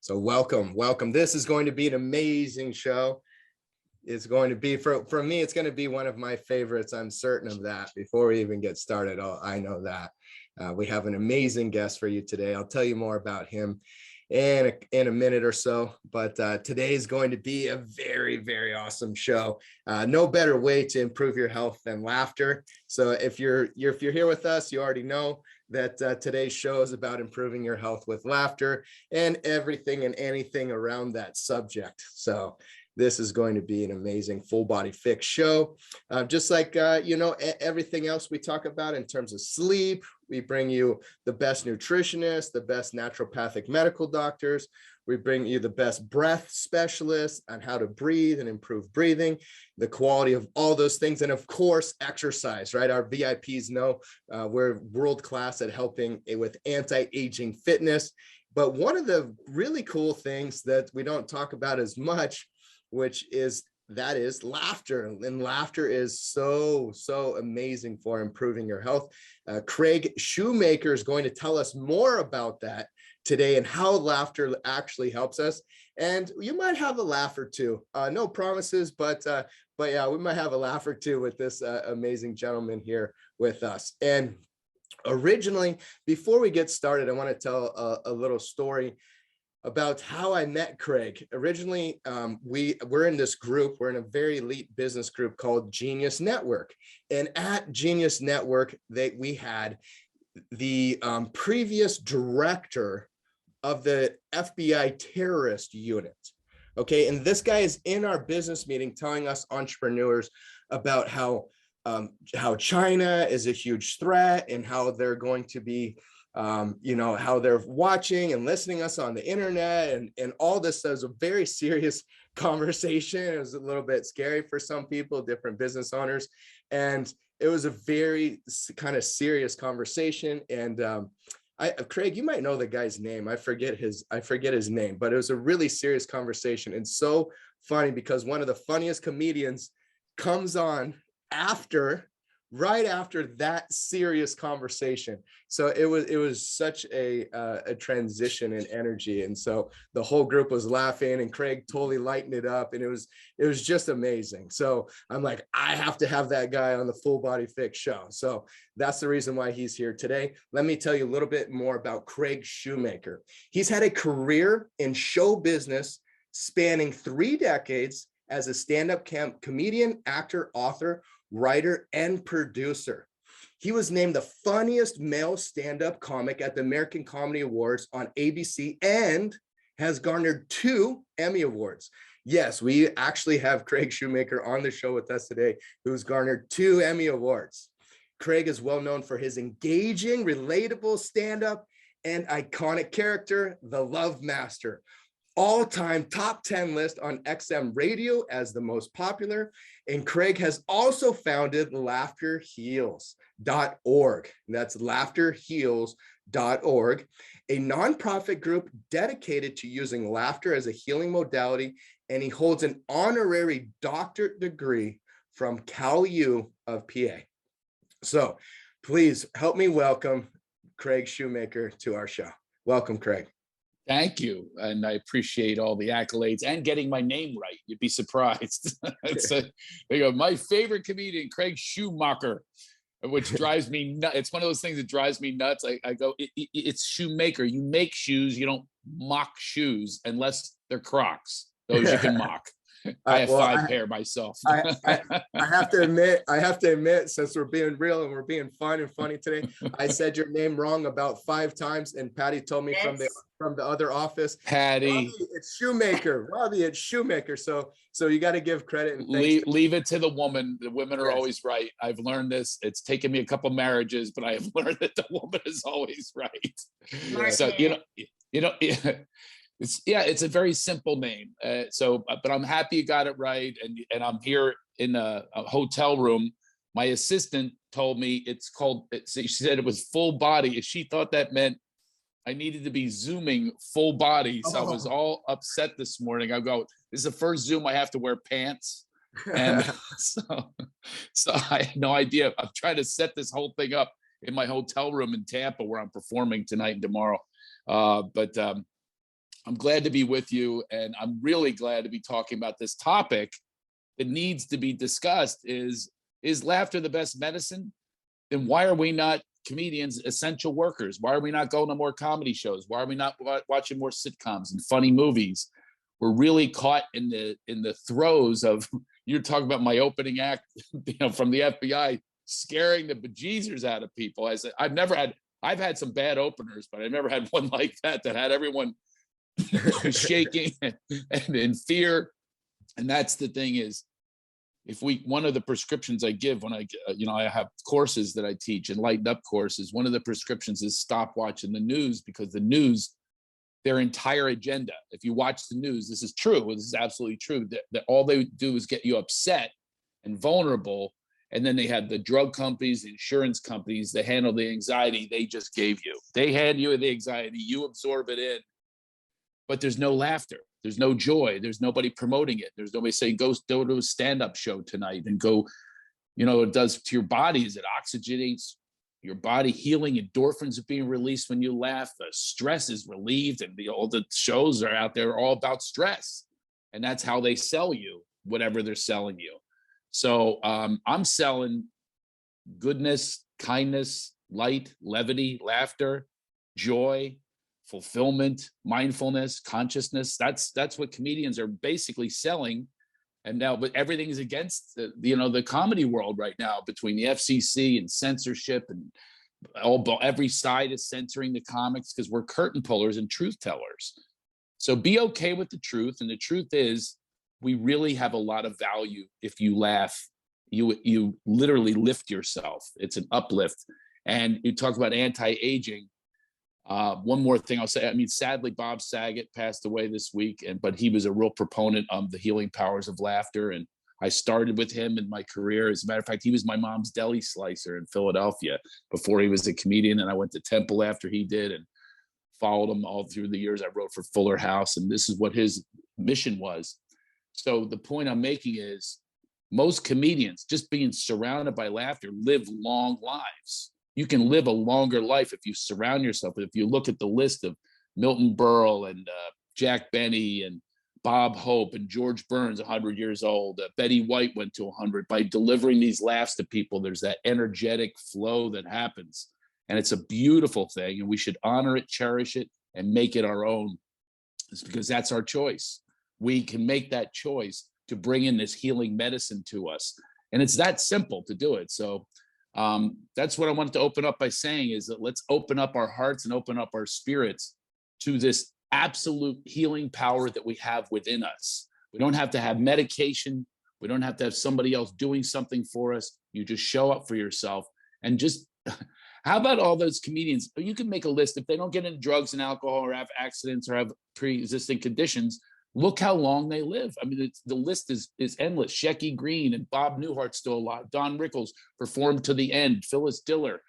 So welcome. This is going to be an amazing show. It's going to be, for me, it's going to be one of my favorites. I'm certain of that. Before we even get started, I know that. We have an amazing guest for you today. I'll tell you more about him in a minute or so. But today is going to be a very, very awesome show. No better way to improve your health than laughter. So if you're here with us, you already know that today's show is about improving your health with laughter and everything and anything around that subject. So this is going to be an amazing full body fix show. Just like, everything else we talk about in terms of sleep, we bring you the best nutritionists, the best naturopathic medical doctors. We bring you the best breath specialists on how to breathe and improve breathing, the quality of all those things. And of course, exercise, right? Our VIPs know we're world-class at helping with anti-aging fitness. But one of the really cool things that we don't talk about as much, that is laughter. And laughter is so amazing for improving your health. Craig Shoemaker is going to tell us more about that today and how laughter actually helps us. And you might have a laugh or two. No promises, but yeah, we might have a laugh or two with this amazing gentleman here with us. And originally, before we get started, I want to tell a little story about how I met Craig. Originally, we're in this group, we're in a very elite business group called Genius Network. And at Genius Network, we had the previous director of the FBI terrorist unit. Okay, and this guy is in our business meeting telling us entrepreneurs about how China is a huge threat and how they're going to be how they're watching and listening us on the internet and all this. Was a very serious conversation. It was a little bit scary for some people, different business owners, and it was a very kind of serious conversation. And Craig, you might know the guy's name. I forget his name, but it was a really serious conversation and so funny because one of the funniest comedians comes on right after that serious conversation. So it was such a transition in energy. And so the whole group was laughing and Craig totally lightened it up. And it was just amazing. So I'm like, I have to have that guy on the Full Body Fix show. So that's the reason why he's here today. Let me tell you a little bit more about Craig Shoemaker. He's had a career in show business spanning 3 decades as a stand-up comedian, actor, author, writer, and producer. He was named the funniest male stand-up comic at the American Comedy Awards on ABC and has garnered 2 Emmy Awards. Yes, we actually have Craig Shoemaker on the show with us today, who's garnered 2 Emmy Awards. Craig is well known for his engaging, relatable stand-up and iconic character, the Love Master. All-time top 10 list on XM radio as the most popular. And Craig has also founded laughterheals.org. That's laughterheals.org, a nonprofit group dedicated to using laughter as a healing modality. And he holds an honorary doctorate degree from Cal U of PA. So please help me welcome Craig Shoemaker to our show. Welcome, Craig. Thank you. And I appreciate all the accolades and getting my name right. You'd be surprised. My favorite comedian, Craig Shoemaker, which drives me nuts. It's one of those things that drives me nuts. I go, it's Shoemaker. You make shoes. You don't mock shoes unless they're Crocs. Those you can mock. I have 5 pair myself. I have to admit, since we're being real and we're being fun and funny today, I said your name wrong about 5 times, and Patty told me from the other office, Patty, Robbie, it's Shoemaker. Robbie, it's Shoemaker. So you got to give credit and leave it to the woman. The women are always right. I've learned this. It's taken me a couple marriages, but I have learned that the woman is always right. So it's a very simple name. But I'm happy you got it right. And I'm here in a hotel room. My assistant told me she said it was full body. She thought that meant I needed to be Zooming full body. So I was all upset this morning. I go, this is the first Zoom I have to wear pants. And so I had no idea. I'm trying to set this whole thing up in my hotel room in Tampa where I'm performing tonight and tomorrow. But I'm glad to be with you, and I'm really glad to be talking about this topic that needs to be discussed. Is laughter the best medicine? Then why are we not comedians essential workers? Why are we not going to more comedy shows? Why are we not watching more sitcoms and funny movies? We're really caught in the throes of, you're talking about my opening act, from the FBI, scaring the bejesus out of people. I said, I've had some bad openers, but I've never had one like that had everyone shaking and in fear. And that's the thing is, one of the prescriptions I give when I have courses that I teach and lighten up courses, one of the prescriptions is stop watching the news, because the news, their entire agenda, if you watch the news, this is true, this is absolutely true, that all they do is get you upset and vulnerable. And then they have the drug companies, the insurance companies, they handle the anxiety they just gave you. They hand you the anxiety, you absorb it in, but there's no laughter. There's no joy. There's nobody promoting it. There's nobody saying, go to a stand-up show tonight and go, it does to your body is it oxygenates your body, healing, endorphins are being released when you laugh. The stress is relieved, and all the shows are out there all about stress. And that's how they sell you whatever they're selling you. So I'm selling goodness, kindness, light, levity, laughter, joy, fulfillment, mindfulness, consciousness. That's what comedians are basically selling. And now, but everything is against the comedy world right now, between the FCC and censorship, and every side is censoring the comics because we're curtain pullers and truth tellers. So be okay with the truth. And the truth is, we really have a lot of value. If you laugh, you literally lift yourself. It's an uplift. And you talk about anti-aging. One more thing I'll say, sadly, Bob Saget passed away this week, but he was a real proponent of the healing powers of laughter. And I started with him in my career. As a matter of fact, he was my mom's deli slicer in Philadelphia before he was a comedian. And I went to Temple after he did and followed him all through the years I wrote for Fuller House. And this is what his mission was. So the point I'm making is, most comedians, just being surrounded by laughter, live long lives. You can live a longer life if you surround yourself. If you look at the list of Milton Berle and Jack Benny and Bob Hope and George Burns, 100 years old, Betty White went to 100. By delivering these laughs to people, there's that energetic flow that happens. And it's a beautiful thing. And we should honor it, cherish it, and make it our own. It's because that's our choice. We can make that choice to bring in this healing medicine to us. And it's that simple to do it. So that's what I wanted to open up by saying, is that let's open up our hearts and open up our spirits to this absolute healing power that we have within us. We don't have to have medication. We don't have to have somebody else doing something for us. You just show up for yourself. And just, how about all those comedians? You can make a list. If they don't get into drugs and alcohol or have accidents or have pre-existing conditions, look how long they live. The list is endless. Shecky Green and Bob Newhart's still alive. Don Rickles performed to the end. Phyllis Diller.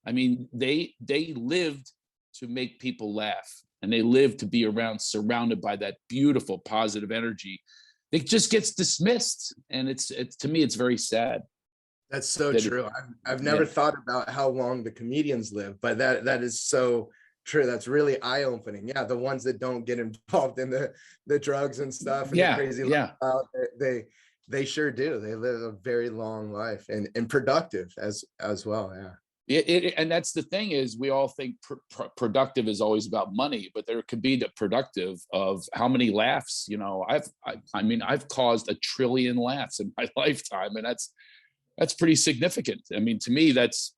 They lived to make people laugh, and they lived to be surrounded by that beautiful, positive energy. It just gets dismissed, and it's to me, it's very sad. That's so true. I've never thought about how long the comedians live, but that is so true. That's really eye-opening. Yeah, the ones that don't get involved in the drugs and stuff and the crazy lifestyle, they sure do. They live a very long life and productive as well. Yeah. And that's the thing, is we all think productive is always about money, but there could be the productive of how many laughs. I've caused 1 trillion laughs in my lifetime, and that's pretty significant. To me, that's,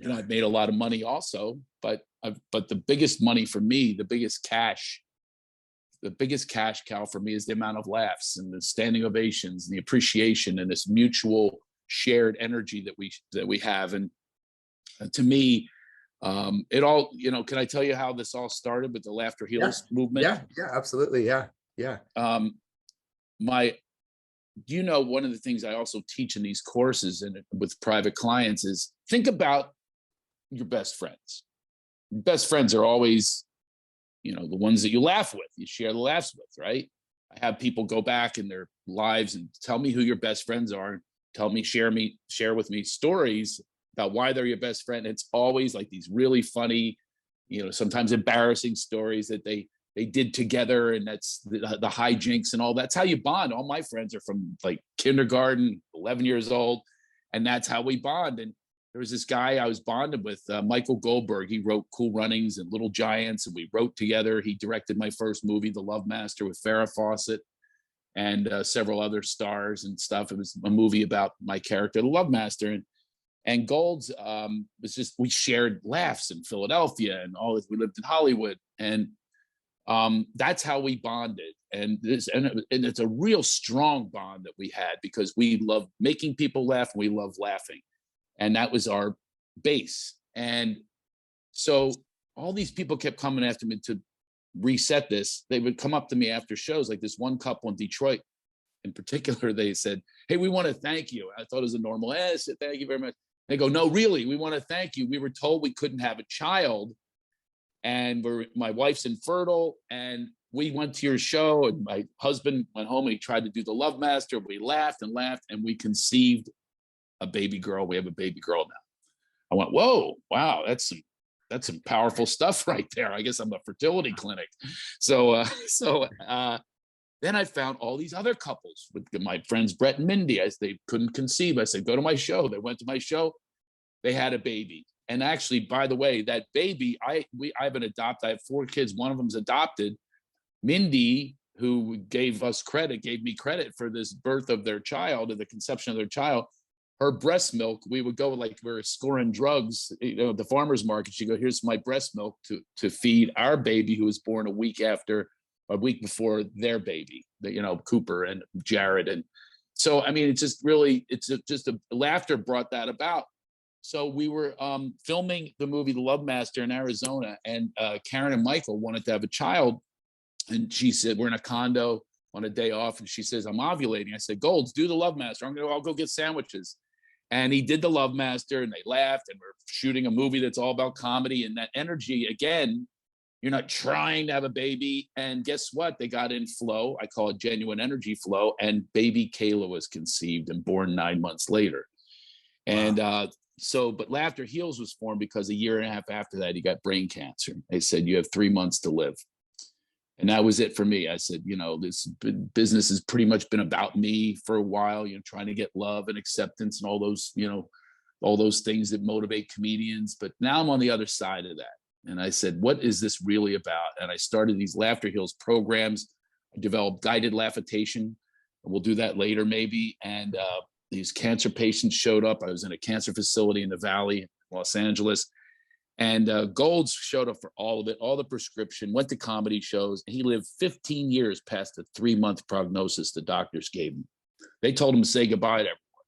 I've made a lot of money also, but the biggest money for me, the biggest cash cow for me is the amount of laughs and the standing ovations and the appreciation and this mutual shared energy that we have. And to me, it all, can I tell you how this all started with the Laughter Heals movement? Yeah, absolutely. Yeah. One of the things I also teach in these courses and with private clients is, think about your best friends. Your best friends are always, the ones that you laugh with, you share the laughs with, right? I have people go back in their lives and tell me who your best friends are. Share with me stories about why they're your best friend. It's always like these really funny, sometimes embarrassing stories that they they did together, and that's the hijinks and all. That's how you bond. All my friends are from like kindergarten, 11 years old, and that's how we bond. And there was this guy I was bonded with, Michael Goldberg. He wrote Cool Runnings and Little Giants, and we wrote together. He directed my first movie, The Love Master, with Farrah Fawcett and several other stars and stuff. It was a movie about my character, The Love Master. And Gold's was just, we shared laughs in Philadelphia and all this. We lived in Hollywood, and that's how we bonded. And it's a real strong bond that we had, because we love making people laugh and we love laughing. And that was our base. And so all these people kept coming after me to reset this. They would come up to me after shows, like this one couple in Detroit in particular. They said, "Hey, we want to thank you." I thought it was a normal, I said, "Thank you very much." They go, "No, really, we want to thank you. We were told we couldn't have a child, and my wife's infertile, and we went to your show, and my husband went home and he tried to do The Love Master. We laughed and laughed, and we conceived a baby girl. We have a baby girl now." I went, "Whoa, wow, that's some powerful stuff right there. I guess I'm a fertility clinic." So then I found all these other couples with my friends Brett and Mindy. They couldn't conceive. I said, "Go to my show." They went to my show. They had a baby. And actually, by the way, that baby, I have an adopted. I have 4 kids. One of them's adopted. Mindy, who gave me credit for this birth of their child, or the conception of their child. Her breast milk, we would go, like we were scoring drugs, at the farmer's market. She'd go, "Here's my breast milk to feed our baby, who was born a week before their baby, Cooper and Jared." And so, I mean, it's just a laughter brought that about. So we were filming the movie The Love Master in Arizona, and Karen and Michael wanted to have a child. And she said, we're in a condo on a day off, and she says, "I'm ovulating." I said, "Golds, do The Love Master. I'll go get sandwiches." And he did The Love Master, and they laughed, and we're shooting a movie that's all about comedy and that energy. Again, you're not trying to have a baby. And guess what? They got in flow. I call it genuine energy flow. And baby Kayla was conceived and born 9 months later. And but Laughter Heals was formed because a year and a half after that, he got brain cancer. They said, "You have 3 months to live." And that was it for me. I said, this business has pretty much been about me for a while, trying to get love and acceptance and all those things that motivate comedians. But now I'm on the other side of that. And I said, what is this really about? And I started these Laughter Heals programs. I developed guided laughitation. And we'll do that later, maybe. And these cancer patients showed up. I was in a cancer facility in the Valley, Los Angeles. And Golds showed up for all of it, all the prescription, went to comedy shows. And he lived 15 years past the 3-month prognosis the doctors gave him. They told him to say goodbye to everyone.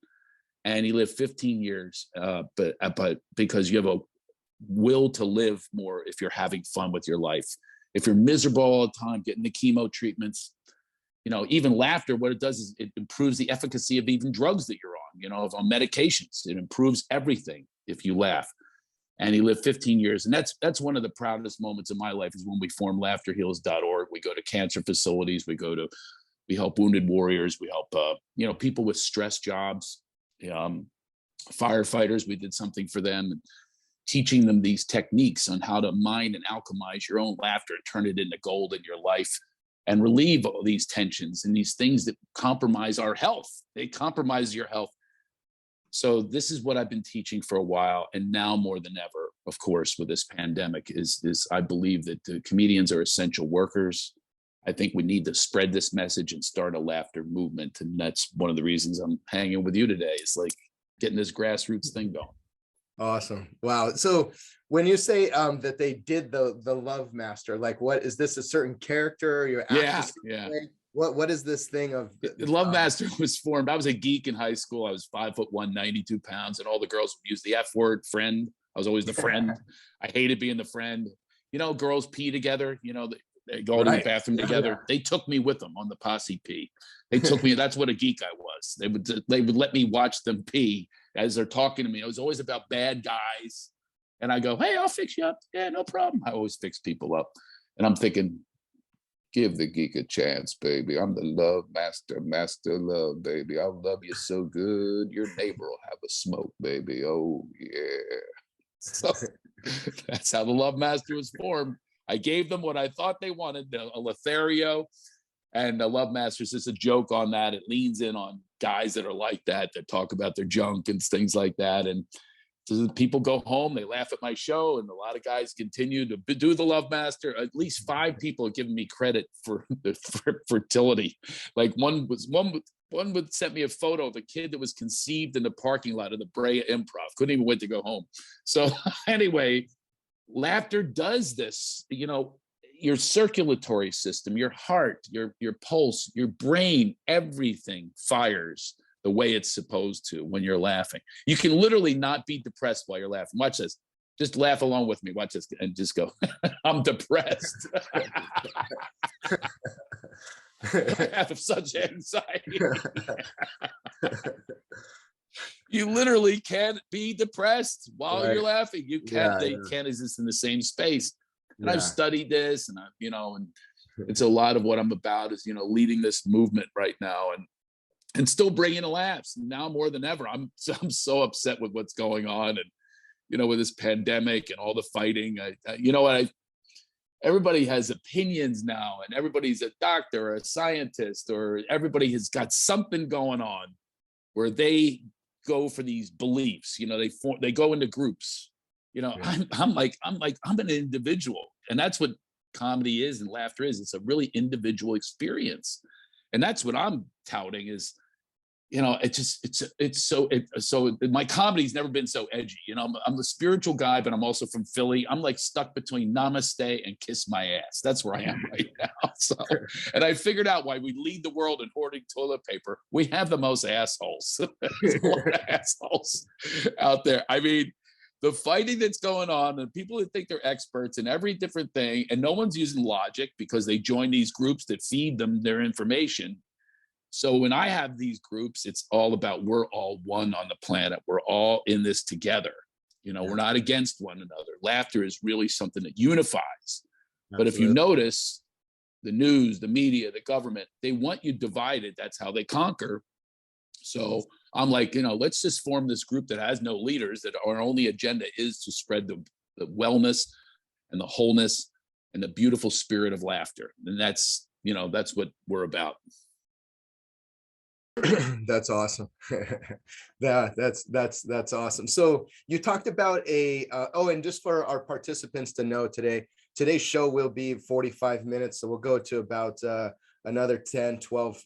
And he lived 15 years, but because you have a will to live more if you're having fun with your life. If you're miserable all the time, getting the chemo treatments, even laughter, what it does is it improves the efficacy of even drugs that you're on, on medications. It improves everything if you laugh. And he lived 15 years. And that's one of the proudest moments of my life, is when we formed laughterheals.org. We go to cancer facilities. We help wounded warriors. We help, people with stress jobs, firefighters. We did something for them, and teaching them these techniques on how to mine and alchemize your own laughter and turn it into gold in your life, and relieve all these tensions and these things that compromise our health. They compromise your health. So this is what I've been teaching for a while. And now more than ever, of course, with this pandemic, is I believe that the comedians are essential workers. I think we need to spread this message and start a laughter movement. And that's one of the reasons I'm hanging with you today. It's like getting this grassroots thing going. Awesome. Wow. So when you say that they did the Love Master, like, what is this, a certain character you're Yeah. What is this thing of the Love Master was formed? I was a geek in high school. I was 5'1", 92 pounds, and all the girls would use the F word, friend. I was always the friend. I hated being the friend. Girls pee together, they go to the bathroom together. Yeah. They took me with them on the posse pee. They took me. That's what a geek I was. They would let me watch them pee as they're talking to me. It was always about bad guys. And I go, "Hey, I'll fix you up." "Yeah, no problem." I always fix people up. And I'm thinking, give the geek a chance, baby. I'm the Love Master, master love, baby. I'll love you so good, your neighbor will have a smoke, baby. Oh, yeah. So that's how the Love Master was formed. I gave them what I thought they wanted, a Lothario. And the Love Masters is a joke on that. It leans in on guys that are like that talk about their junk and things like that. And so people go home, they laugh at my show, and a lot of guys continue to do the Love Master. At least 5 people have given me credit for fertility. Like one would send me a photo of a kid that was conceived in the parking lot of the Brea Improv. Couldn't even wait to go home. So anyway, laughter does this, you know, your circulatory system, your heart, your pulse, your brain, everything fires the way it's supposed to when you're laughing. You can literally not be depressed while you're laughing. Watch this. Just laugh along with me. Watch this and just go, I'm depressed. I have such anxiety. You literally can't be depressed while you're laughing. You can't, they can't exist in the same space. And I've studied this, and and it's a lot of what I'm about is, leading this movement right now and still bringing the laughs now more than ever. I'm so upset with what's going on, and, with this pandemic and all the fighting. Everybody has opinions now, and everybody's a doctor or a scientist, or everybody has got something going on where they go for these beliefs. They go into groups. I'm an individual, and that's what comedy is and laughter is. It's a really individual experience, and that's what I'm touting is, so my comedy's never been so edgy. I'm a spiritual guy, but I'm also from Philly. I'm like stuck between Namaste and Kiss My Ass. That's where I am right now. So, and I figured out why we lead the world in hoarding toilet paper. We have the most assholes. There's a lot of assholes out there. I mean, the fighting that's going on, and people that think they're experts in every different thing, and no one's using logic because they join these groups that feed them their information. So when I have these groups, it's all about we're all one on the planet. We're all in this together. We're not against one another. Laughter is really something that unifies. Absolutely. But if you notice, the news, the media, the government, they want you divided. That's how they conquer. So I'm like, let's just form this group that has no leaders, that our only agenda is to spread the wellness and the wholeness and the beautiful spirit of laughter. And that's what we're about. That's awesome. That's awesome. So you talked about and just for our participants to know, today's show will be 45 minutes. So we'll go to about another 10, 12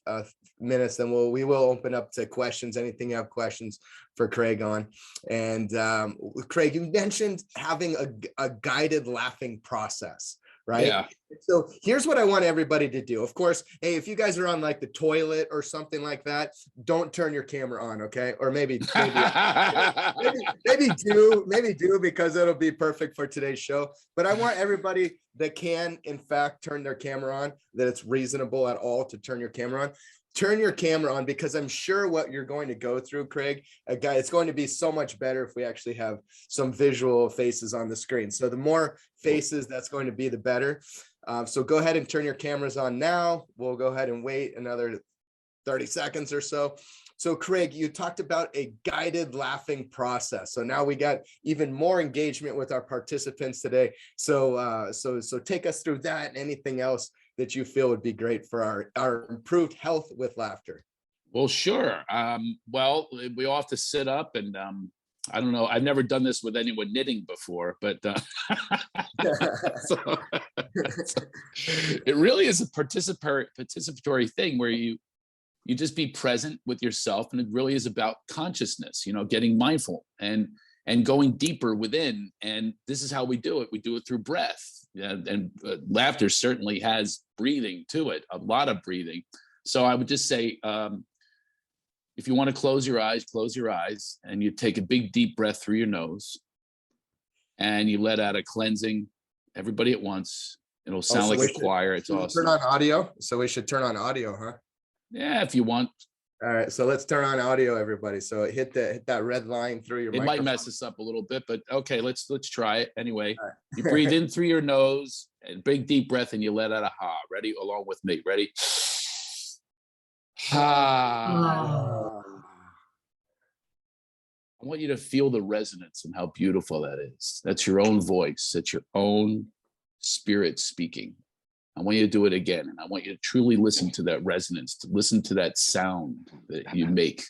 minutes. Then we will open up to questions, anything you have questions for Craig on. And Craig, you mentioned having a guided laughing process, right? Yeah. So here's what I want everybody to do. Of course, hey, if you guys are on like the toilet or something like that, don't turn your camera on, okay? Or maybe do because it'll be perfect for today's show. But I want everybody that can, in fact, turn their camera on, that it's reasonable at all to turn your camera on. Turn your camera on, because I'm sure what you're going to go through, Craig, it's going to be so much better if we actually have some visual faces on the screen. So the more faces, that's going to be the better. So go ahead and turn your cameras on now. We'll go ahead and wait another 30 seconds or so. So Craig, you talked about a guided laughing process. So now we got even more engagement with our participants today. So take us through that and anything else that you feel would be great for our improved health with laughter. Well, sure. Well, we all have to sit up, and I don't know. I've never done this with anyone knitting before, but so it really is a participatory thing where you just be present with yourself, and it really is about consciousness. Getting mindful and going deeper within. And this is how we do it. We do it through breath. And laughter certainly has breathing to it, a lot of breathing. So I would just say, if you want to close your eyes, and you take a big deep breath through your nose, and you let out a cleansing, everybody at once. It'll sound like a choir. It's awesome. Turn on audio. So we should turn on audio, huh? Yeah, if you want. All right, so let's turn on audio, everybody. So hit that red line through your microphone. Might mess us up a little bit, but okay, let's try it anyway. Right. You breathe in through your nose, and big deep breath, and you let out a ha. Ready? Along with me. Ready? Ha. I want you to feel the resonance and how beautiful that is. That's your own voice. That's your own spirit speaking. I want you to do it again. And I want you to truly listen to that resonance, to listen to that sound that you make,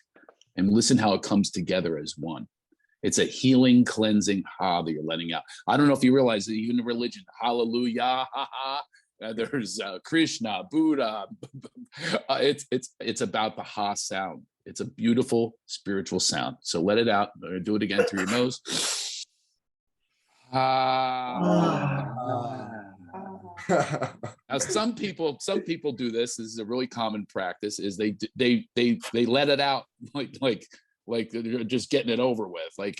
and listen how it comes together as one. It's a healing, cleansing ha that you're letting out. I don't know if you realize that even in religion, hallelujah, ha ha. There's Krishna, Buddha. It's about the ha sound. It's a beautiful spiritual sound. So let it out. I'm going to do it again through your nose. Ha. Now, some people do this. This is a really common practice. Is they let it out like they're just getting it over with, like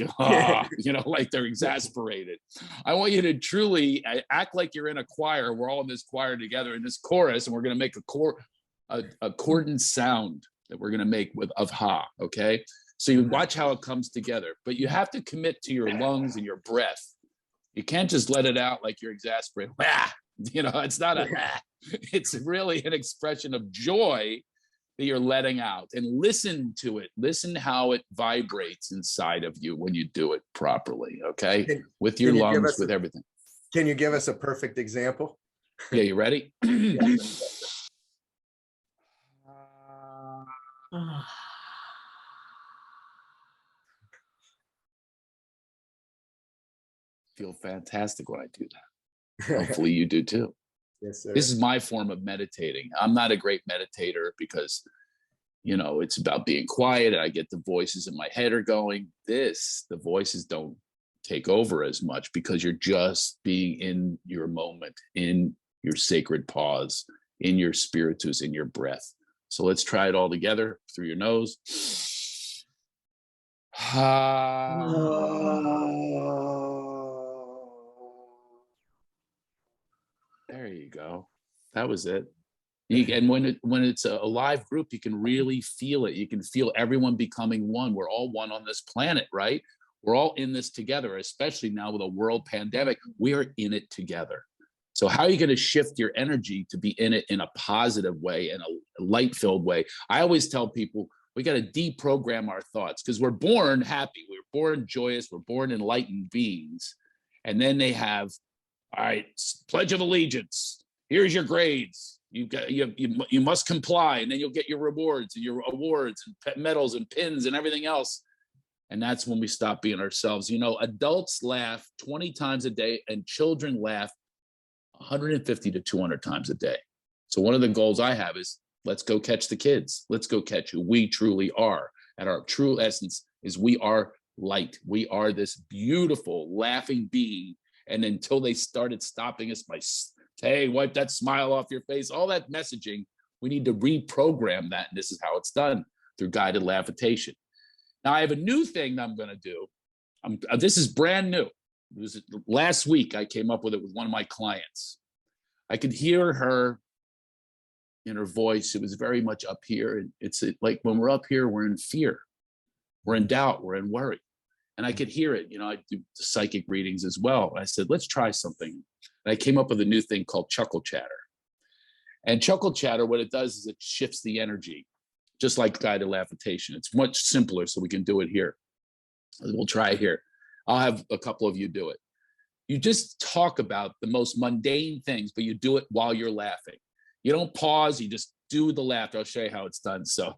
like they're exasperated. I want you to truly act like you're in a choir. We're all in this choir together in this chorus, and we're going to make a cordon sound that we're going to make of ha. Okay, so you watch how it comes together, but you have to commit to your lungs and your breath. You can't just let it out like you're exasperated. It's not it's really an expression of joy that you're letting out, and listen to it. Listen how it vibrates inside of you when you do it properly. Okay. With your lungs, with everything. Can you give us a perfect example? Yeah. You ready? Feel fantastic when I do that. Hopefully you do too. Yes, sir. This is my form of meditating. I'm not a great meditator because, it's about being quiet, and I get the voices in my head are going. The voices don't take over as much because you're just being in your moment, in your sacred pause, in your spiritus, in your breath. So let's try it all together through your nose. There you go. That was it. And when it's a live group, you can really feel it. You can feel everyone becoming one. We're all one on this planet, right? We're all in this together, especially now with a world pandemic. We are in it together. So how are you going to shift your energy to be in it in a positive way, in a light-filled way? I always tell people we got to deprogram our thoughts, because we're born happy. We're born joyous. We're born enlightened beings. And then they have, all right, Pledge of Allegiance. Here's your grades. You must comply, and then you'll get your rewards and your awards and medals and pins and everything else. And that's when we stop being ourselves. Adults laugh 20 times a day, and children laugh 150 to 200 times a day. So one of the goals I have is, let's go catch the kids. Let's go catch who we truly are. And our true essence is we are light. We are this beautiful laughing being. And until they started stopping us by, hey, wipe that smile off your face, all that messaging, we need to reprogram that. And this is how it's done, through guided levitation. Now I have a new thing that I'm going to do. This is brand new. It was last week I came up with it with one of my clients. I could hear her in her voice. It was very much up here. And it's like when we're up here, we're in fear, we're in doubt, we're in worry. And I could hear it. I do psychic readings as well. I said, let's try something. And I came up with a new thing called chuckle chatter. And chuckle chatter, what it does is it shifts the energy, just like guided levitation. It's much simpler, so we can do it here. We'll try it here. I'll have a couple of you do it. You just talk about the most mundane things, but you do it while you're laughing. You don't pause, you just do the laughter. I'll show you how it's done. So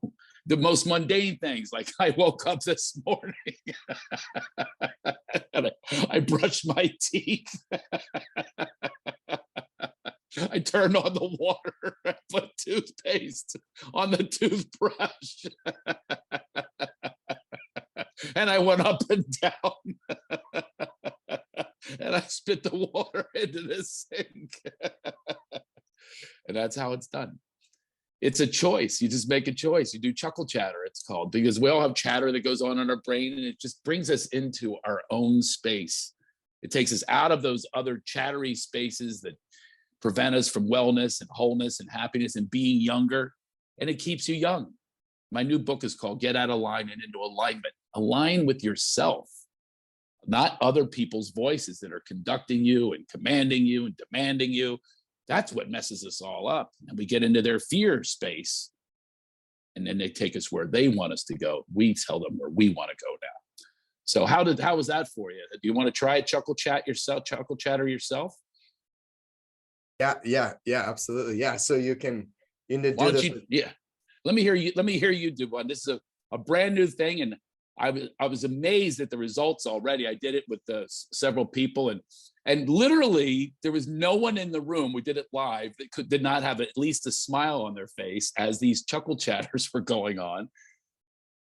the most mundane things, like I woke up this morning and I brushed my teeth. I turned on the water, I put toothpaste on the toothbrush. And I went up and down. And I spit the water into the sink. And that's how it's done. It's a choice. You just make a choice. You do chuckle chatter, it's called, because we all have chatter that goes on in our brain, and it just brings us into our own space. It takes us out of those other chattery spaces that prevent us from wellness and wholeness and happiness and being younger, and it keeps you young. My new book is called Get Out of Line and Into Alignment. Align with yourself, not other people's voices that are conducting you and commanding you and demanding you. That's what messes us all up. And we get into their fear space, and then they take us where they want us to go. We tell them where we want to go now. So how was that for you? Do you want to try chuckle chatter yourself? Yeah, absolutely. Yeah. So you can Why do don't this. you? Yeah, let me hear you do one. This is a brand new thing, and I was amazed at the results already. I did it with several people, and literally there was no one in the room. We did it live that did not have at least a smile on their face as these chuckle chatters were going on.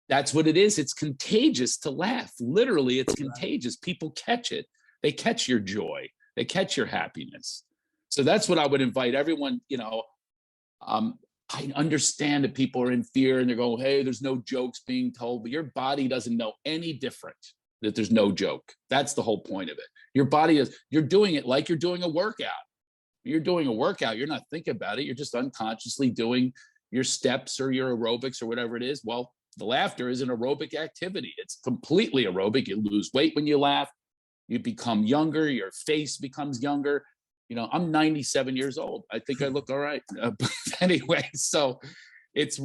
That's what it is. It's contagious to laugh. Literally, it's contagious. People catch it. They catch your joy. They catch your happiness. So that's what I would invite everyone. I understand that people are in fear and they're going, hey, there's no jokes being told, but your body doesn't know any different that there's no joke. That's the whole point of it. Your body is, you're doing it like you're doing a workout. You're doing a workout. You're not thinking about it. You're just unconsciously doing your steps or your aerobics or whatever it is. Well, the laughter is an aerobic activity. It's completely aerobic. You lose weight when you laugh. You become younger. Your face becomes younger. I'm 97 years old. I think I look all right. But anyway, so it's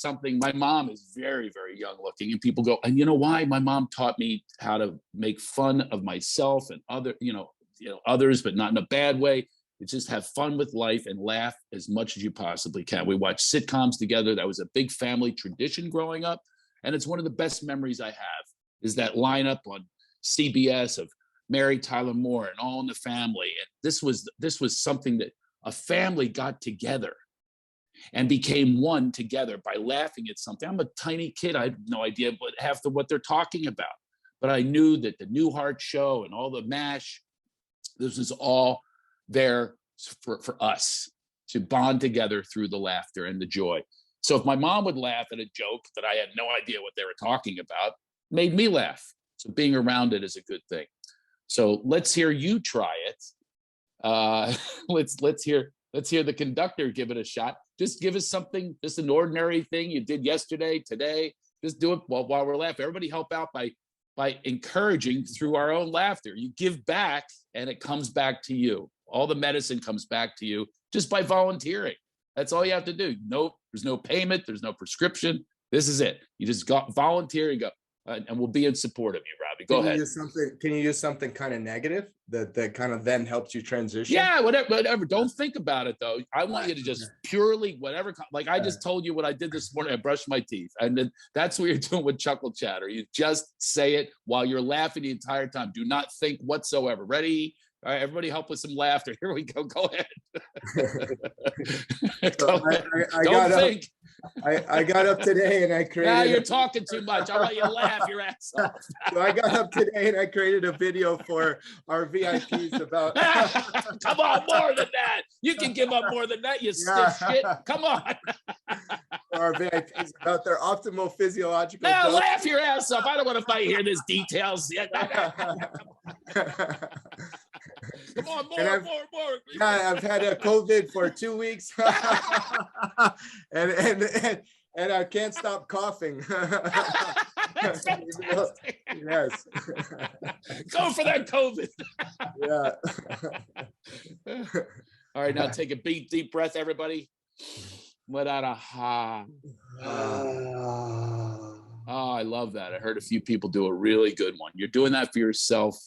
something. My mom is very, very young looking, and people go, and you know why? My mom taught me how to make fun of myself and others, but not in a bad way. It's just have fun with life and laugh as much as you possibly can. We watch sitcoms together. That was a big family tradition growing up. And it's one of the best memories I have is that lineup on CBS of Mary Tyler Moore and All in the Family. And this was something that a family got together and became one together by laughing at something. I'm a tiny kid. I have no idea what they're talking about. But I knew that the Newhart Show and all the MASH, this was all there for us to bond together through the laughter and the joy. So if my mom would laugh at a joke that I had no idea what they were talking about, made me laugh. So being around it is a good thing. So let's hear you try it. Let's hear the conductor give it a shot. Just give us something, just an ordinary thing you did yesterday, today. Just do it while we're laughing. Everybody help out by encouraging through our own laughter. You give back and it comes back to you. All the medicine comes back to you just by volunteering. That's all you have to do. No, there's no payment. There's no prescription. This is it. You just volunteer and go, and we'll be in support of you, Robbie. Go ahead. Can you use something kind of negative that kind of then helps you transition? Yeah, whatever. Don't think about it though. I want you to just purely whatever. Like I just told you what I did this morning. I brushed my teeth, and then that's what you're doing with chuckle chatter. You just say it while you're laughing the entire time. Do not think whatsoever. Ready? All right, everybody help with some laughter. Here we go. Go ahead. Don't think. I got up today and I created. Now you're talking too much. I'll let you laugh your ass off. So I got up today and I created a video for our VIPs about. Come on, more than that. You can give up more than that, you stiff shit. Come on. Our VIPs about their optimal physiological. Now laugh your ass off. I don't want to hear these details. Come on, more. Yeah, I've had a COVID for 2 weeks, and I can't stop coughing. That's fantastic. Yes. Go for that COVID. Yeah. All right, now take a deep breath, everybody. Let out a ha. Oh, I love that. I heard a few people do a really good one. You're doing that for yourself.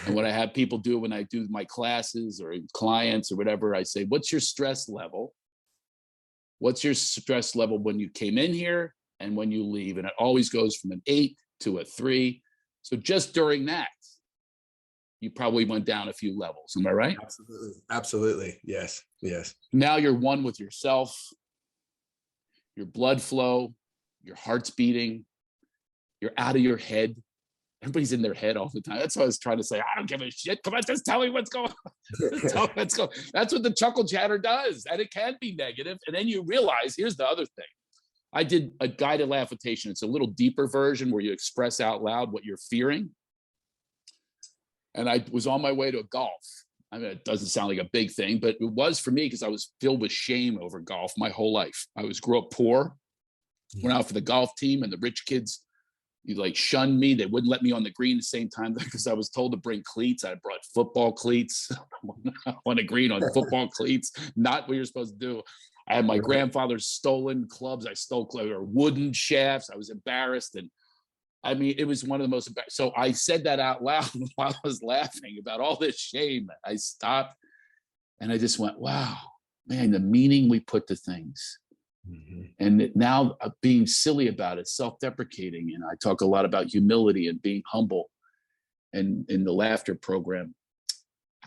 And what I have people do when I do my classes or clients or whatever, I say, what's your stress level? What's your stress level when you came in here and when you leave? And it always goes from an 8 to a 3. So just during that, you probably went down a few levels. Am I right? Absolutely. Yes. Now you're one with yourself, your blood flow, your heart's beating, you're out of your head. Everybody's in their head all the time. That's what I was trying to say. I don't give a shit. Come on, just tell me what's going on. Tell me what's going on. That's what the chuckle chatter does. And it can be negative. And then you realize, here's the other thing. I did a guided laughitation. It's a little deeper version where you express out loud what you're fearing. And I was on my way to a golf. I mean, it doesn't sound like a big thing, but it was for me because I was filled with shame over golf my whole life. I grew up poor, went out for the golf team, and the rich kids, you like shunned me. They wouldn't let me on the green at the same time because I was told to bring cleats. I brought football cleats on the green on football cleats, not what you're supposed to do. I had my grandfather's stolen clubs. I stole or wooden shafts. I was embarrassed. And I mean, it was one of the most, so I said that out loud while I was laughing about all this shame. I stopped And I just went, wow, man, the meaning we put to things. And now being silly about it, self-deprecating. And I talk a lot about humility and being humble and in the laughter program.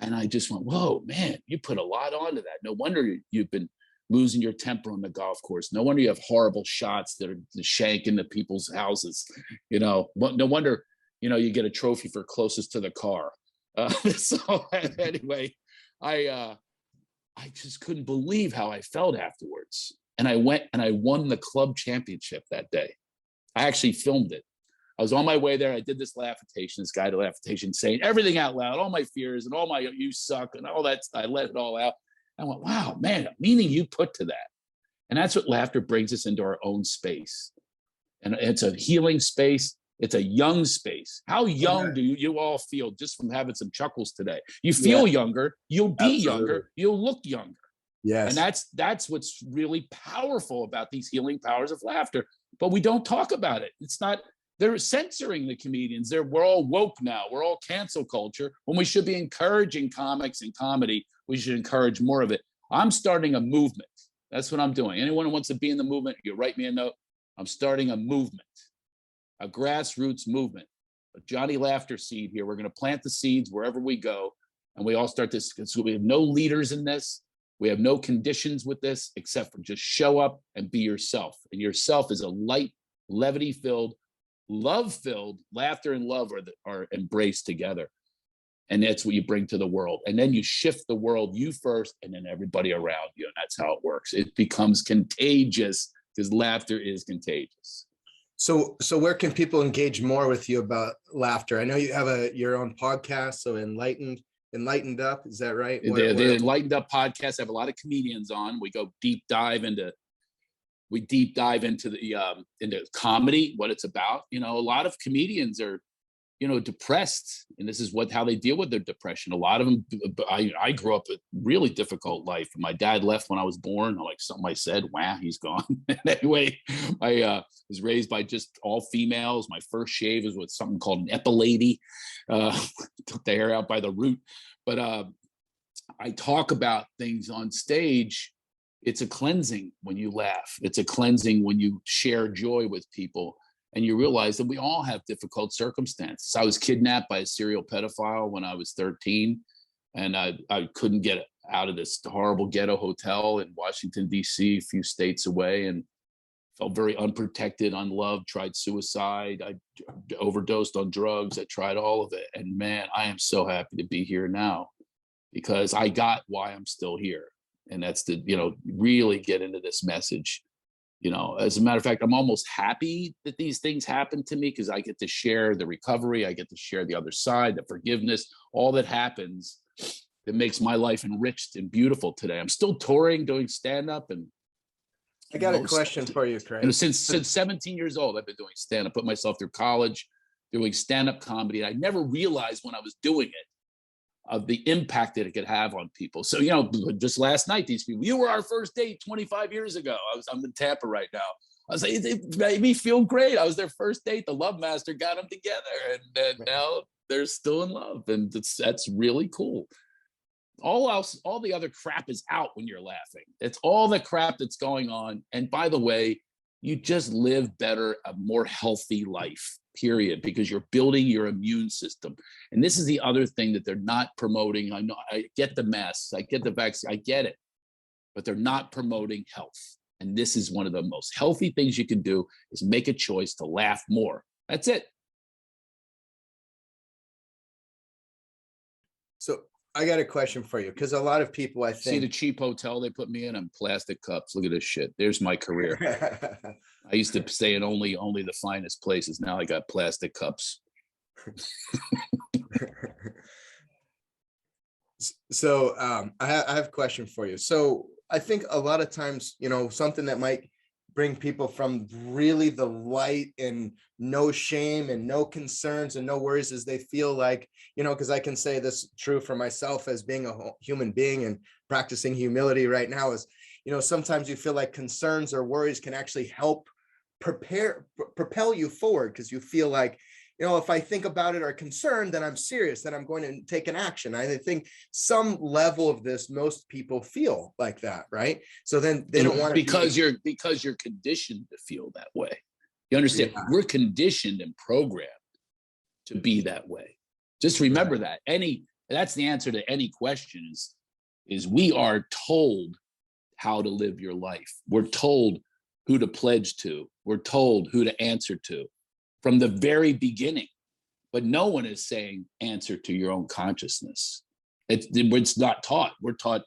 And I just went, whoa, man, you put a lot onto that. No wonder you've been losing your temper on the golf course. No wonder you have horrible shots that are shanking the people's houses. No wonder, you get a trophy for closest to the car. So anyway, I just couldn't believe how I felt afterwards. And I went and I won the club championship that day. I actually filmed it. I was on my way there. I did this guided laughitation, saying everything out loud, all my fears and all my you suck and all that. I let it all out. I went, wow, man, the meaning you put to that. And that's what laughter brings us into our own space. And it's a healing space. It's a young space. How young do you all feel just from having some chuckles today? You feel younger. You'll be younger. You'll look younger. Yes. And that's what's really powerful about these healing powers of laughter. But we don't talk about it. It's not, they're censoring the comedians. We're all woke now. We're all cancel culture when we should be encouraging comics and comedy. We should encourage more of it. I'm starting a movement. That's what I'm doing. Anyone who wants to be in the movement, you write me a note. I'm starting a movement, a grassroots movement, a Johnny Laughter seed here. We're going to plant the seeds wherever we go. And we all start this. So we have no leaders in this. We have no conditions with this, except for just show up and be yourself. And yourself is a light, levity-filled, love-filled. Laughter and love are embraced together. And that's what you bring to the world. And then you shift the world, you first, and then everybody around you. And that's how it works. It becomes contagious because laughter is contagious. So where can people engage more with you about laughter? I know you have your own podcast, so Enlightened Up, is that right? The Enlightened Up podcast. I have a lot of comedians on. We go deep dive into the into comedy, what it's about. A lot of comedians are depressed, and this is how they deal with their depression. A lot of them, I grew up a really difficult life. My dad left when I was born. Like something I said, wow, he's gone. Anyway, I was raised by just all females. My first shave was with something called an epilady. Took the hair out by the root. But I talk about things on stage. It's a cleansing when you laugh. It's a cleansing when you share joy with people. And you realize that we all have difficult circumstances. I was kidnapped by a serial pedophile when I was 13, and I couldn't get out of this horrible ghetto hotel in Washington, D.C., a few states away, and felt very unprotected, unloved, tried suicide. I overdosed on drugs. I tried all of it. And man, I am so happy to be here now because I got why I'm still here. And that's to, really get into this message. As a matter of fact, I'm almost happy that these things happen to me because I get to share the recovery. I get to share the other side, the forgiveness, all that happens that makes my life enriched and beautiful today. I'm still touring, doing stand-up. And I got a question for you, Craig. Since 17 years old, I've been doing stand-up, put myself through college, doing stand-up comedy. And I never realized when I was doing it of the impact that it could have on people. So, just last night, these people, you were our first date 25 years ago. I'm in Tampa right now. I was like, it made me feel great. I was their first date. The Love Master got them together, and now they're still in love. And that's really cool. All the other crap is out when you're laughing. It's all the crap that's going on. And by the way, you just live better, a more healthy life, period, because you're building your immune system. And this is the other thing that they're not promoting. I know, I get the masks, I get the vaccine, I get it, but they're not promoting health. And this is one of the most healthy things you can do is make a choice to laugh more. That's it. So I got a question for you, because a lot of people, I think, see the cheap hotel they put me in plastic cups. Look at this shit. There's my career. I used to stay in only the finest places. Now I got plastic cups. So I have a question for you. So I think a lot of times, something that might bring people from really the light and no shame and no concerns and no worries is they feel like, because I can say this true for myself as being a human being and practicing humility right now is, sometimes you feel like concerns or worries can actually help propel you forward because you feel like, if I think about it or concerned, then I'm serious, then I'm going to take an action. I think some level of this, most people feel like that, right? So then they don't want to because you're conditioned to feel that way. You understand? Yeah. We're conditioned and programmed to be that way. Just remember that. That's the answer to any question is we are told how to live your life. We're told who to pledge to. We're told who to answer to from the very beginning. But no one is saying answer to your own consciousness. It's not taught. We're taught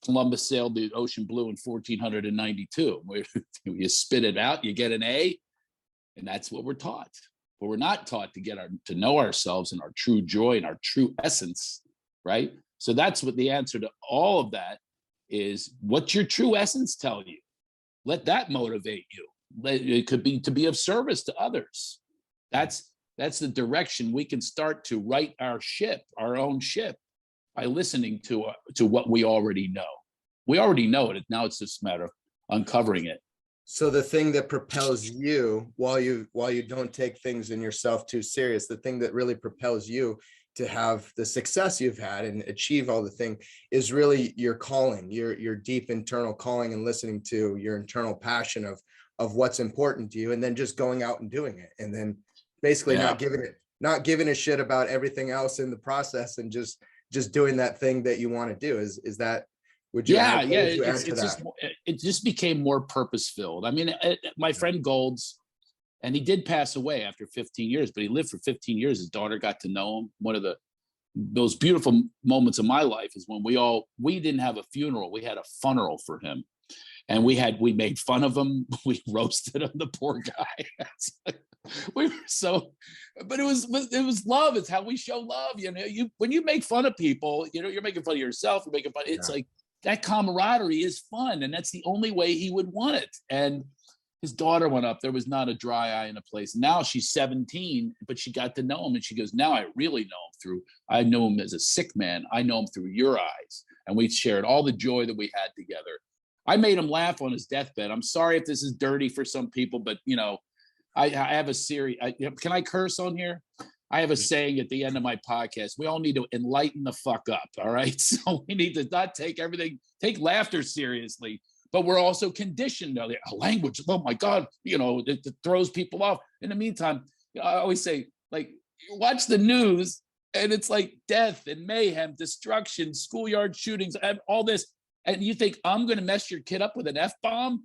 Columbus sailed the ocean blue in 1492. Where you spit it out, you get an A, and that's what we're taught. But we're not taught to know ourselves and our true joy and our true essence, right? So that's what the answer to all of that is. What's your true essence tell you? Let that motivate you. It could be to be of service to others. That's the direction we can start to right our own ship, by listening to what we already know. We already know it. Now it's just a matter of uncovering it. So the thing that propels you while you don't take things in yourself too serious, the thing that really propels you to have the success you've had and achieve all the thing is really your calling, your deep internal calling, and listening to your internal passion of what's important to you, and then just going out and doing it, and then basically not giving a shit about everything else in the process, and just doing that thing that you want to do. Is that, would you add to that? It just became more purpose filled. I mean, my friend Golds, and he did pass away after 15 years, but he lived for 15 years. His daughter got to know him. One of those beautiful moments of my life is when we didn't have a funeral. We had a funeral for him. And we made fun of him. We roasted him, the poor guy. We were but it was love. It's how we show love. When you make fun of people, you're making fun of yourself. You're making fun. It's like that camaraderie is fun. And that's the only way he would want it. And his daughter went up. There was not a dry eye in a place. Now she's 17, but she got to know him. And she goes, now I really know him I know him as a sick man. I know him through your eyes. And we shared all the joy that we had together. I made him laugh on his deathbed. I'm sorry if this is dirty for some people, but I have a series. Can I curse on here? I have a saying at the end of my podcast. We all need to enlighten the fuck up. All right. So we need to not take laughter seriously, but we're also conditioned. Language, oh my God, it throws people off. In the meantime, I always say, like, watch the news and it's like death and mayhem, destruction, schoolyard shootings, and all this. And you think I'm going to mess your kid up with an F-bomb?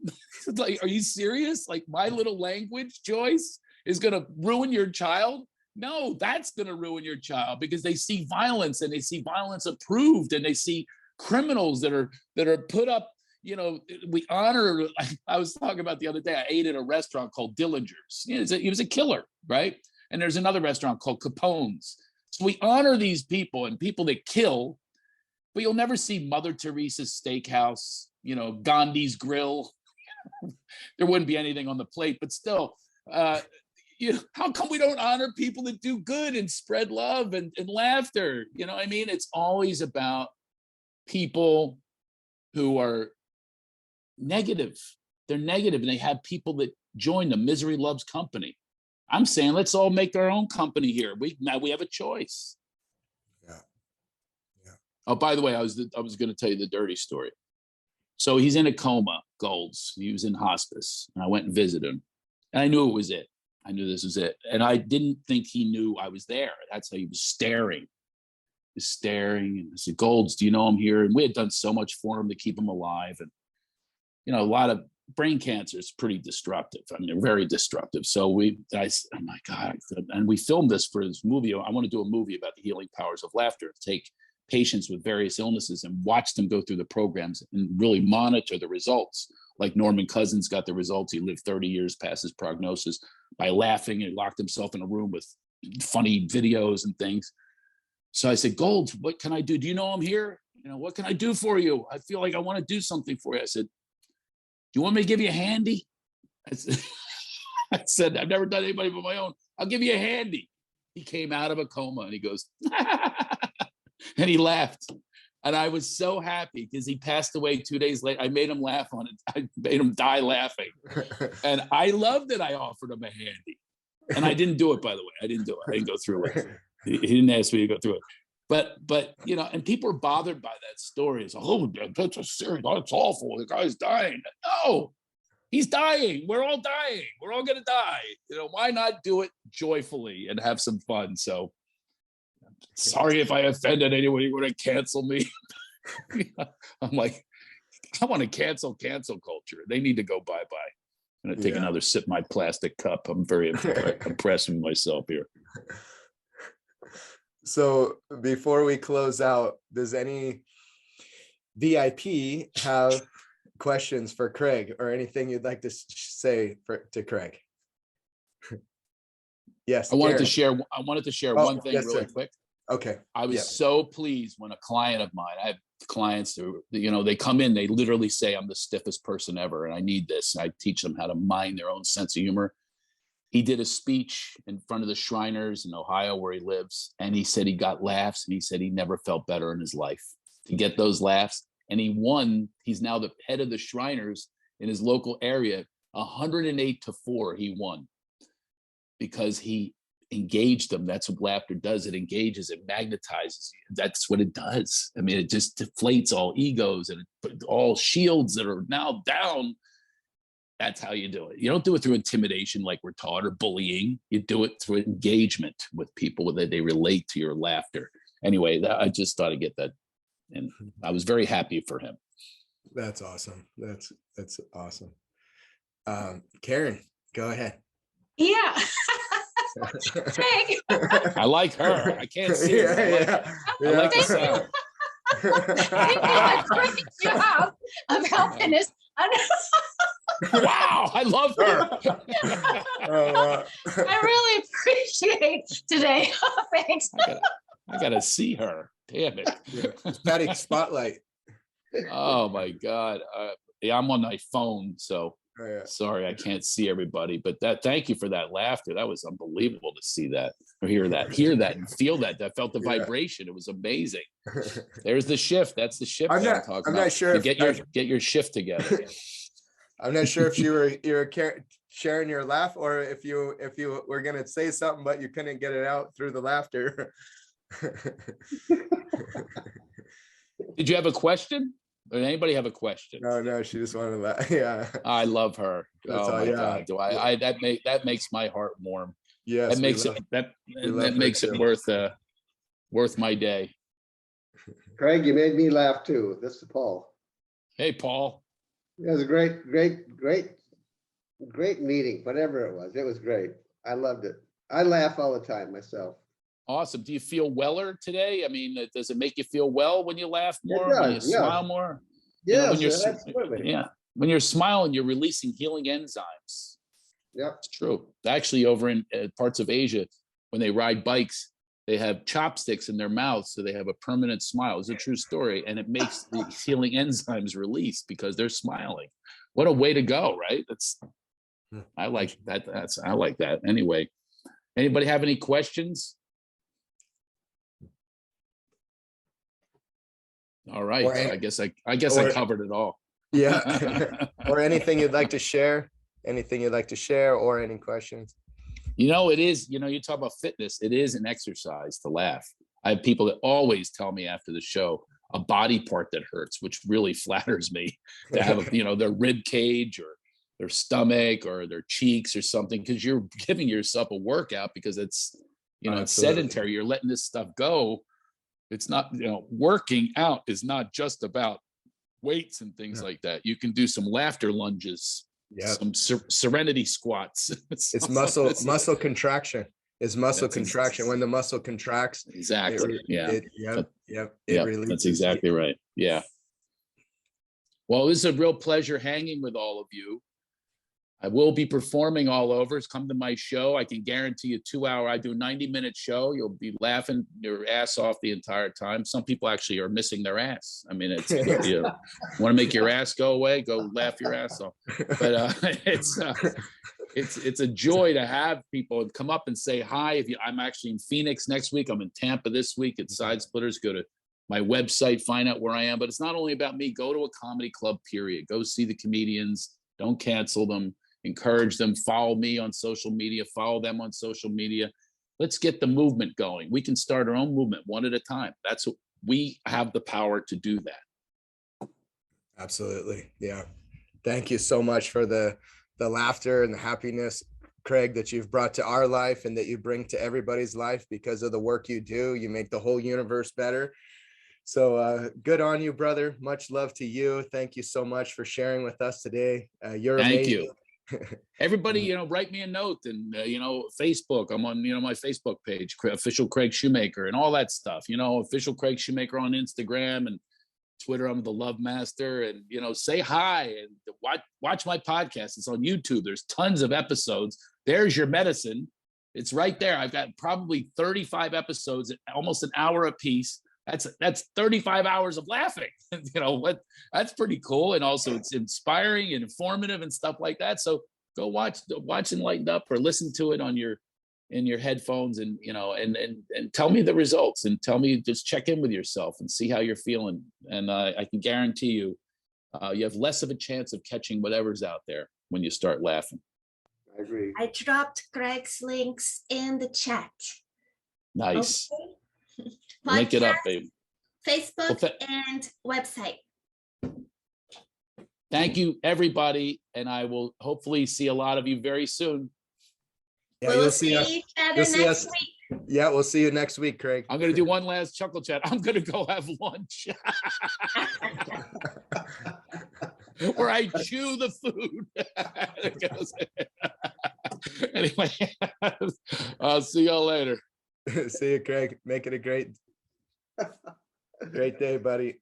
Like, are you serious? Like, my little language choice is going to ruin your child? No, that's going to ruin your child, because they see violence, and they see violence approved, and they see criminals that are put up. We honor. I was talking about the other day. I ate at a restaurant called Dillinger's. He was a killer, right? And there's another restaurant called Capone's. So we honor these people and people that kill. But you'll never see Mother Teresa's steakhouse, Gandhi's grill. There wouldn't be anything on the plate, but still, how come we don't honor people that do good and spread love and laughter? I mean, it's always about people who are negative. They're negative, and they have people that join them. Misery loves company. I'm saying, let's all make our own company here. Now we have a choice. Oh, by the way, I was going to tell you the dirty story. So he's in a coma, Golds. He was in hospice, and I went and visited him, and I knew it was it. I knew this was it, and I didn't think he knew I was there. That's how he was staring. He was staring, and I said, "Golds, do you know I'm here?" And we had done so much for him to keep him alive, and a lot of brain cancer is pretty destructive. I mean, very destructive. So oh my God, and we filmed this for this movie. I want to do a movie about the healing powers of laughter. Take patients with various illnesses and watch them go through the programs and really monitor the results. Like Norman Cousins got the results. He lived 30 years past his prognosis by laughing, and locked himself in a room with funny videos and things. So I said, Golds, what can I do? Do you know I'm here? What can I do for you? I feel like I want to do something for you. I said, do you want me to give you a handy? I said, I've never done anybody but my own. I'll give you a handy. He came out of a coma and he goes, and he laughed. And I was so happy because he passed away 2 days later. I made him laugh on it. I made him die laughing. And I loved it. I offered him a handy. And I didn't do it, by the way. I didn't do it. I didn't go through it. He didn't ask me to go through it. But you know, and people are bothered by that story. It's oh, that's a serious, that's awful. The guy's dying. No, he's dying. We're all dying. We're all gonna die. You know, why not do it joyfully and have some fun? So sorry if I offended anyone. You want to cancel me? I'm like, I want to cancel culture. They need to go bye-bye. I'm gonna take another sip of my plastic cup. I'm very impressed with myself here. So before we close out, does any VIP have questions for Craig or anything you'd like to say to Craig? Yes. I wanted to share one thing really quick. Okay. I was so pleased when a client of mine, I have clients who, you know, they come in, they literally say, I'm the stiffest person ever, and I need this. And I teach them how to mind their own sense of humor. He did a speech in front of the Shriners in Ohio where he lives. And he said he got laughs, and he said he never felt better in his life to get those laughs. And he won. He's now the head of the Shriners in his local area. 108-4 he won because he engaged them. That's what laughter does. It engages, it magnetizes. That's what it does. I mean, it just deflates all egos and all shields that are now down. That's how you do it. You don't do it through intimidation like we're taught or bullying. You do it through engagement with people that they relate to your laughter. Anyway, I just thought I'd get that. And I was very happy for him. That's awesome. That's awesome. Karen, go ahead. Yeah. Craig. I like her. I can't see her. I like the sound. Great job of helping us. Wow, I love her. I really appreciate today. Thanks. I gotta see her. Damn it. Static spotlight. Oh my God. I'm on my phone, so sorry I can't see everybody. But thank you for that laughter. That was unbelievable to see that or hear that and feel that. I felt the vibration. It was amazing. There's the shift. That's the shift. I'm not sure if get your shift together. I'm not sure if you were sharing your laugh or if you were going to say something, but you couldn't get it out through the laughter. Did you have a question? Or did anybody have a question? No, she just wanted to laugh. Yeah. I love her. That's oh my God. Do I that makes my heart warm. Yes. That makes it worth my day. Craig, you made me laugh too. This is Paul. Hey, Paul. It was a great meeting, whatever it was. It was great. I loved it. I laugh all the time myself. Awesome. Do you feel weller today? I mean, does it make you feel well when you laugh more? It does, when you smile more? Yeah, absolutely. Yeah. When you're smiling, you're releasing healing enzymes. Yeah. It's true. Actually, over in parts of Asia, when they ride bikes, they have chopsticks in their mouths, so they have a permanent smile. It's a true story, and it makes the healing enzymes release because they're smiling. What a way to go, right? I like that. I like that. Anyway, anybody have any questions? All right. I guess I covered it all. Yeah. Or anything you'd like to share? Anything you'd like to share, or any questions? You know, it is, you talk about fitness. It is an exercise to laugh. I have people that always tell me after the show a body part that hurts, which really flatters me to have, their rib cage or their stomach or their cheeks or something, because you're giving yourself a workout because it's, it's sedentary. You're letting this stuff go. It's not, working out is not just about weights and things like that. You can do some laughter lunges. Yeah, some serenity squats. It's muscle contraction. It's muscle contraction. When the muscle contracts, exactly. It releases. That's exactly right. Yeah. Well, it was a real pleasure hanging with all of you. I will be performing all over. Come to my show. I can guarantee you 2 hour. I do a 90-minute show. You'll be laughing your ass off the entire time. Some people actually are missing their ass. I mean, it's want to make your ass go away, go laugh your ass off. But it's a joy to have people come up and say hi. I'm actually in Phoenix next week. I'm in Tampa this week at Side Splitters. Go to my website, find out where I am. But it's not only about me. Go to a comedy club. Period. Go see the comedians. Don't cancel them. encourage them, follow me on social media, follow them on social media. Let's get the movement going. We can start our own movement one at a time. That's what we have the power to do that. Absolutely. Yeah. Thank you so much for the laughter and the happiness, Craig, that you've brought to our life and that you bring to everybody's life because of the work you do. You make the whole universe better. So good on you, brother. Much love to you. Thank you so much for sharing with us today. You're Thank amazing. you. Everybody, write me a note and, Facebook. I'm on, my Facebook page, official Craig Shoemaker and all that stuff, official Craig Shoemaker on Instagram and Twitter. I'm the Love Master, and, say hi and watch my podcast. It's on YouTube. There's tons of episodes. There's your medicine. It's right there. I've got probably 35 episodes, almost an hour a piece. That's 35 hours of laughing. That's pretty cool. And also it's inspiring and informative and stuff like that. So go watch and lighten up, or listen to it in your headphones, and and tell me the results, and tell me, just check in with yourself and see how you're feeling. And I can guarantee you, you have less of a chance of catching whatever's out there when you start laughing. I agree. I dropped Craig's links in the chat. Nice. Okay. Link it up, Podcast, baby. Facebook, and website. Thank you, everybody. And I will hopefully see a lot of you very soon. Yeah, We'll you'll see us. each other You'll see next us. week. Yeah, we'll see you next week, Craig. I'm going to do one last chuckle chat. I'm going to go have lunch where I chew the food. Anyway, I'll see y'all later. See you, Craig. Make it a great day, buddy.